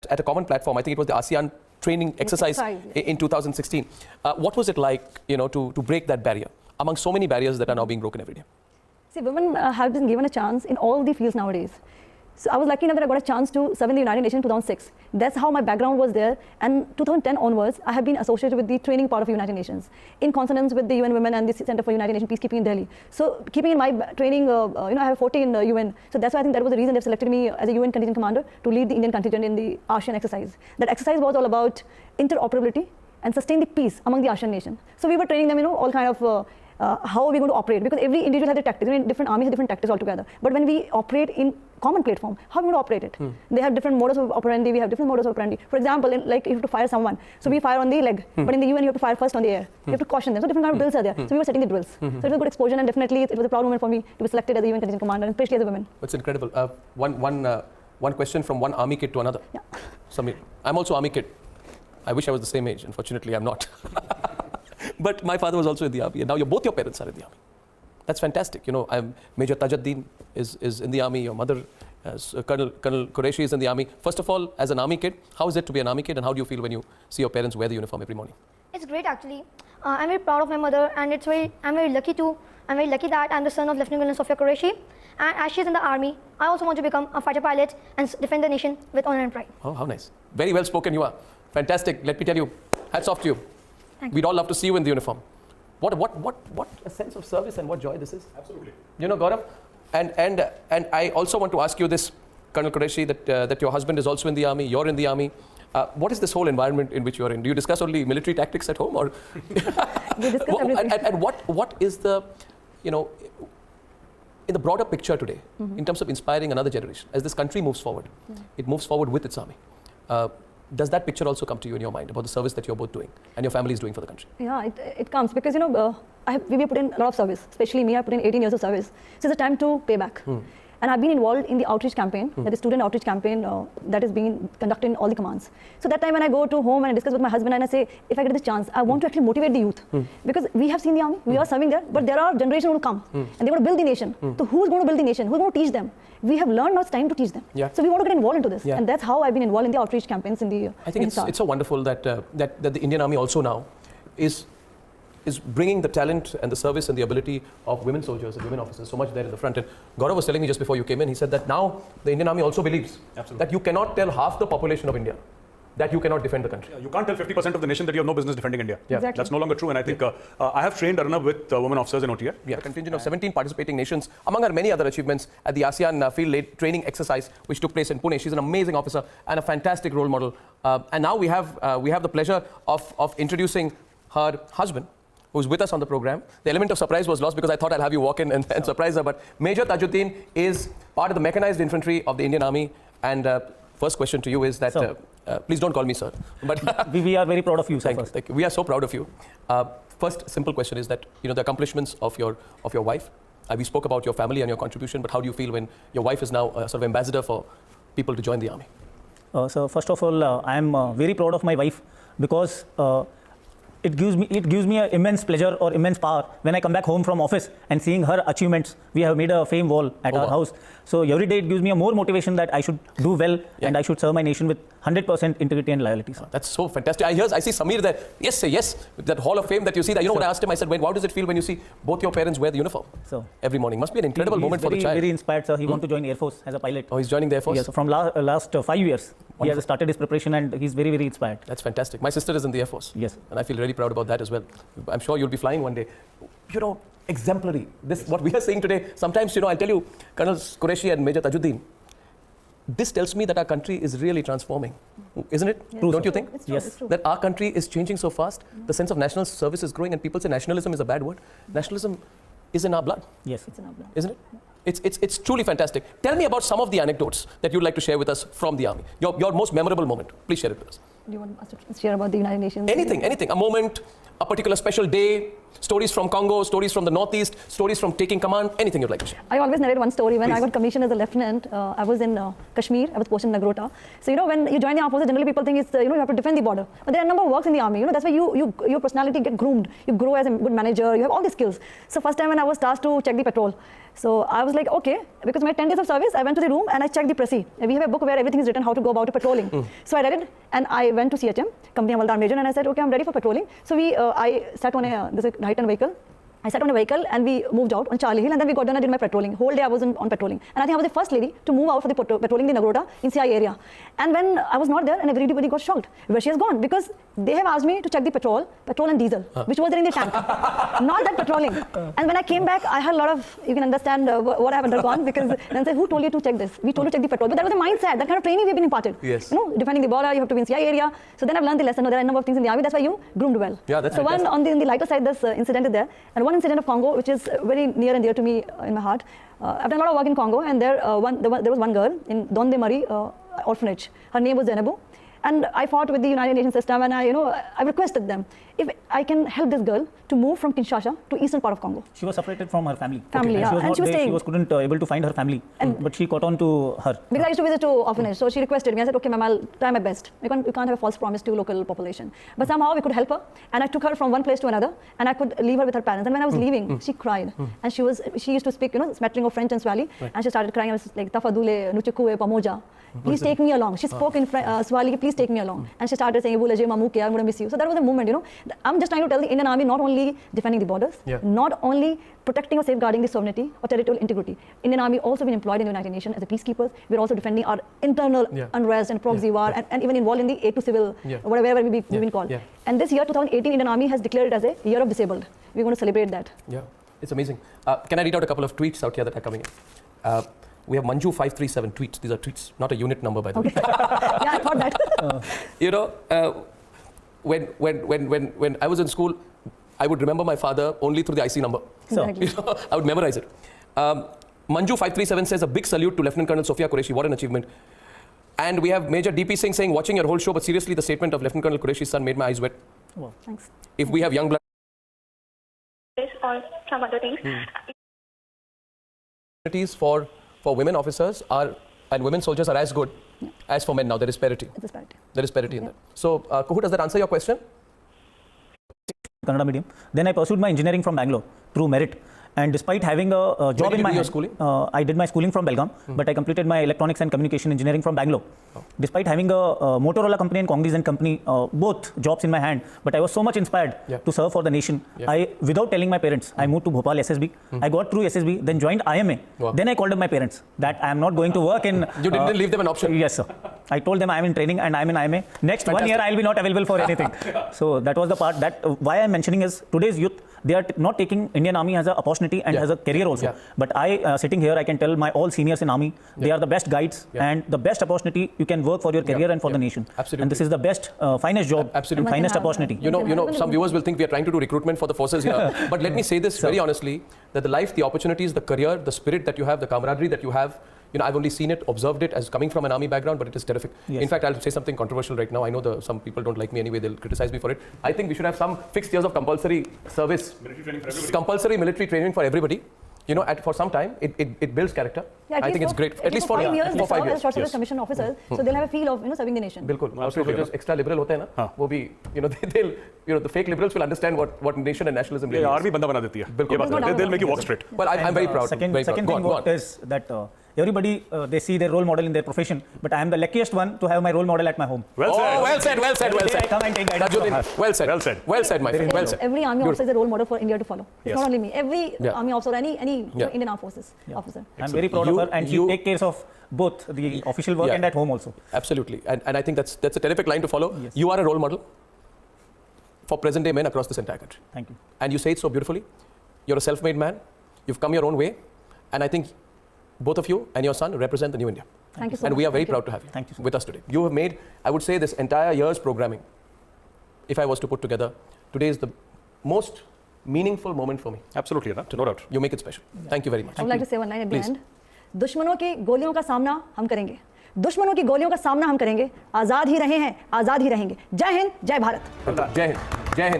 at a common platform. I think it was the ASEAN training exercise in 2016. What was it like, to break that barrier among so many barriers that are now being broken every day? See, women have been given a chance in all the fields nowadays. So I was lucky enough that I got a chance to serve in the United Nations in 2006. That's how my background was there. And 2010 onwards, I have been associated with the training part of United Nations in consonance with the UN Women and the Center for United Nations Peacekeeping in Delhi. So keeping in my training, I have 40 in UN. So that's why I think that was the reason they selected me as a UN contingent commander to lead the Indian contingent in the ASEAN exercise. That exercise was all about interoperability and sustain the peace among the ASEAN nations. So we were training them, all kind of how are we going to operate? Because every individual has their tactics. Different armies have different tactics altogether. But when we operate in common platform, how are we going to operate it? They have different modus of operandi. We have different modus of operandi. For example, like you have to fire someone, so we fire on the leg. But in the UN, you have to fire first on the air. You have to caution them. So different kind of drills are there. So we were setting the drills. So it was a good exposure, and definitely it was a proud moment for me to be selected as a UN contingent commander, and especially as a woman. That's incredible. One question from one army kid to another. Yeah. Samir, I'm also army kid. I wish I was the same age. Unfortunately, I'm not. But my father was also in the army, and now both your parents are in the army. That's fantastic. Major Tajuddin is in the army. Your mother, Colonel Qureshi, is in the army. First of all, as an army kid, how is it to be an army kid, and how do you feel when you see your parents wear the uniform every morning? It's great, actually. I'm very proud of my mother, and I'm very lucky that I'm the son of Lieutenant Colonel Sofia Qureshi. And as she's in the army, I also want to become a fighter pilot and defend the nation with honor and pride. Oh, how nice. Very well spoken you are. Fantastic. Let me tell you, hats off to you. We'd all love to see you in the uniform. What a sense of service and what joy this is. Absolutely. Gaurav, and I also want to ask you this, Colonel Qureshi, that your husband is also in the army, you're in the army. What is this whole environment in which you're in? Do you discuss only military tactics at home, or? We discuss everything. And what is the, in the broader picture today, in terms of inspiring another generation, as this country moves forward, it moves forward with its army. Does that picture also come to you in your mind about the service that you're both doing and your family is doing for the country? Yeah, it comes because, we have put in a lot of service, especially me. I put in 18 years of service. So it's a time to pay back. And I've been involved in the outreach campaign, that is student outreach campaign that is being conducted in all the commands. So that time when I go to home and I discuss with my husband and I say, if I get this chance, I want to actually motivate the youth. Because we have seen the army, we are serving there, but there are generations going to come and they're going to build the nation. So who's going to build the nation? Who's going to teach them? We have learned, now it's time to teach them. So we want to get involved into this. And that's how I've been involved in the outreach campaigns in the I think it's so wonderful that the Indian Army also now is bringing the talent and the service and the ability of women soldiers and women officers so much there in the front. And Gaurav was telling me just before you came in, he said that now the Indian Army also believes that you cannot tell half the population of India that you cannot defend the country. Yeah, you can't tell 50% of the nation that you have no business defending India. Exactly. That's no longer true, and I think I have trained Arnab with women officers in OTR. We have a contingent of 17 participating nations, among our many other achievements at the ASEAN field training exercise, which took place in Pune. She's an amazing officer and a fantastic role model. And now we have the pleasure of introducing her husband, who's with us on the program. The element of surprise was lost because I thought I'll have you walk in and surprise her, but Major Tajuddin is part of the mechanized infantry of the Indian Army. And first question to you is that, please don't call me sir, but we are very proud of you, sir. Thank you. We are so proud of you. First simple question is that, the accomplishments of your wife. We spoke about your family and your contribution, but how do you feel when your wife is now sort of ambassador for people to join the army? So first of all, I am very proud of my wife because it gives me an immense pleasure or immense power when I come back home from office and seeing her achievements. We have made a fame wall at our house. So every day it gives me a more motivation that I should do well and I should serve my nation with 100% integrity and loyalty. That's so fantastic. I see Samir there. Yes, say yes. That Hall of Fame that you see. That, what I asked him, I said, how does it feel when you see both your parents wear the uniform every morning? Must be an incredible moment for the child. Very inspired, sir. He wants to join Air Force as a pilot. Oh, he's joining the Air Force? Yes, so from last 5 years. Wonderful. He has started his preparation and he's very, very inspired. That's fantastic. My sister is in the Air Force. Yes. And I feel really proud about that as well. I'm sure you'll be flying one day. Exemplary. What we are saying today, sometimes, I'll tell you, Colonel Qureshi and Major Tajuddin, this tells me that our country is really transforming, isn't it? Yes. Don't you think? It's true, yes. it's true. That our country is changing so fast. The sense of national service is growing, and people say nationalism is a bad word. Nationalism is in our blood. Yes. It's in our blood. Isn't it? It's truly fantastic. Tell me about some of the anecdotes that you'd like to share with us from the army. Your most memorable moment. Please share it with us. Do you want us to share about the United Nations? Anything. A moment, a particular special day, Stories from Congo, stories from the Northeast, stories from taking command, anything you'd like to share. I always narrate one story. When I Please. got commissioned as a lieutenant, I was in Kashmir. I was posted in Nagrota. So, when you join the armed forces, generally people think it's, you have to defend the border. But there are a number of works in the army. That's why your personality get groomed. You grow as a good manager. You have all these skills. So first time when I was tasked to check the patrol, so I was like, okay, because my 10 days of service, I went to the room and I checked the Pressy. We have a book where everything is written how to go about patrolling. So I read it and I went to CHM, Company Havaldar Major, and I said, okay, I'm ready for patrolling. So I sat on this right-hand vehicle. I sat on a vehicle and we moved out on Charlie Hill, and then we got done and did my patrolling. Whole day I was on patrolling. And I think I was the first lady to move out for the patrolling the Nagrota in CI area. And when I was not there, and everybody got shocked where she has gone, because they have asked me to check the petrol and diesel, which was there in the tank, not that patrolling. And when I came back, I had a lot of, you can understand what I have undergone, because then I said, who told you to check this? We told you to check the petrol. But that was the mindset, that kind of training we have been imparted. Yes. Defending the border, you have to be in CI area. So then I've learned the lesson. There are a number of things in the army. That's why you groomed well. Yeah, that's so fantastic. one on the lighter side, this incident is there, and one incident of Congo, which is very near and dear to me in my heart. I've done a lot of work in Congo, and there was one girl in Don de Marie orphanage. Her name was Zainabu. And I fought with the United Nations system, and I requested them if I can help this girl to move from Kinshasa to eastern part of Congo. She was separated from her family. Family, And yeah. she was And not she was there. staying. She couldn't able to find her family, but she caught on to her. Because I used to visit to orphanage, so she requested me. I said, okay, ma'am, I'll try my best. We can't have a false promise to local population. But somehow we could help her, and I took her from one place to another, and I could leave her with her parents. And when I was leaving, she cried, and she used to speak, smattering of French and Swahili, and she started crying. I was like, Tafadule, Nuchekue, Pamoja. Please take me along. She spoke in Swahili, please take me along. And she started saying, I'm going to miss you. So that was a moment, I'm just trying to tell the Indian Army, not only defending the borders, not only protecting or safeguarding the sovereignty or territorial integrity. Indian Army also been employed in the United Nations as a peacekeepers. We're also defending our internal unrest and proxy war, and even involved in the aid to civil, whatever we've been called. And this year, 2018, Indian Army has declared it as a year of disabled. We're going to celebrate that. Yeah, it's amazing. Can I read out a couple of tweets out here that are coming in? We have Manju537 tweets. These are tweets, not a unit number, by the way. Yeah, I thought that. When I was in school, I would remember my father only through the IC number. Exactly. I would memorize it. Manju537 says, a big salute to Lieutenant Colonel Sophia Qureshi. What an achievement. And we have Major DP Singh saying, watching your whole show, but seriously, the statement of Lieutenant Colonel Qureshi's son made my eyes wet. Wow. Thanks. If we have young blood or some other things. opportunities for women officers and women soldiers are as good as for men now. There is parity. It's a disparity. There is parity in that. So, Kuhu, does that answer your question? Kannada medium. Then I pursued my engineering from Bangalore through merit. And despite having a job in my your hand, schooling? I did my schooling from Belgaum, but I completed my electronics and communication engineering from Bangalore. Despite having a Motorola company and Cognizant company, both jobs in my hand, but I was so much inspired to serve for the nation. Without telling my parents, I moved to Bhopal SSB. I got through SSB, then joined IMA. Then I called up my parents that I am not going to work in. You didn't leave them an option. Yes, sir. I told them I am in training and I am in IMA. Next 1 year I will be not available for anything. So that was the part that why I am mentioning is today's youth, they are not taking Indian Army as an opportunity and as a career also. But I, sitting here, I can tell my all seniors in Army, they are the best guides and the best opportunity you can work for your career and for the nation. Absolutely. And this is the best, finest job and finest opportunity. You know, some viewers will think we are trying to do recruitment for the forces here. But let me say this very honestly, that the life, the opportunities, the career, the spirit that you have, the camaraderie that you have, I've only seen it, observed it as coming from an army background, but it is terrific. Yes. In fact, I'll say something controversial right now. I know some people don't like me anyway, they'll criticize me for it. I think we should have some fixed years of compulsory service. Military training for everybody. Compulsory military training for everybody. For some time, it builds character. Yeah, I think it's great. At least for 5 years, for 5 years. as short service commission officers, so they'll have a feel of serving the nation. बिल्कुल और जो extra liberal होते हैं ना वो भी they'll the fake liberals will understand what nation and nationalism really is. Army बंदा बना देती है बिल्कुल, ये बात है they'll make you walk straight. Well, I'm very proud. Second very proud. thing Go on. what is that everybody, they see their role model in their profession, but I am the luckiest one to have my role model at my home. Well said. Oh, well said. Every day I come and take guidance from her. Well said. Well said. Well said, my friend. Well said. Every army officer is a role model for India to follow. It's not only me. Every army officer, any Indian armed forces officer. I'm very proud of her, and she take care of both the official work and at home also. Absolutely, and I think that's a terrific line to follow. Yes. You are a role model for present day men across this entire country. Thank you. And you say it so beautifully. You're a self-made man. You've come your own way, and I think both of you and your son represent the new India. Thank you so much. And we are very proud to have you Thank you so with us today. You have made, I would say, this entire year's programming, if I was to put together, today is the most meaningful moment for me. Absolutely, no doubt. You make it special. Thank you very much. I would like to say one line at the Please. end. दुश्मनों की गोलियों का सामना हम करेंगे. दुश्मनों की गोलियों का सामना हम करेंगे. आजाद ही रहे हैं, आजाद ही रहेंगे. जय हिंद, जय भारत. जय हिंद. जय हिंद.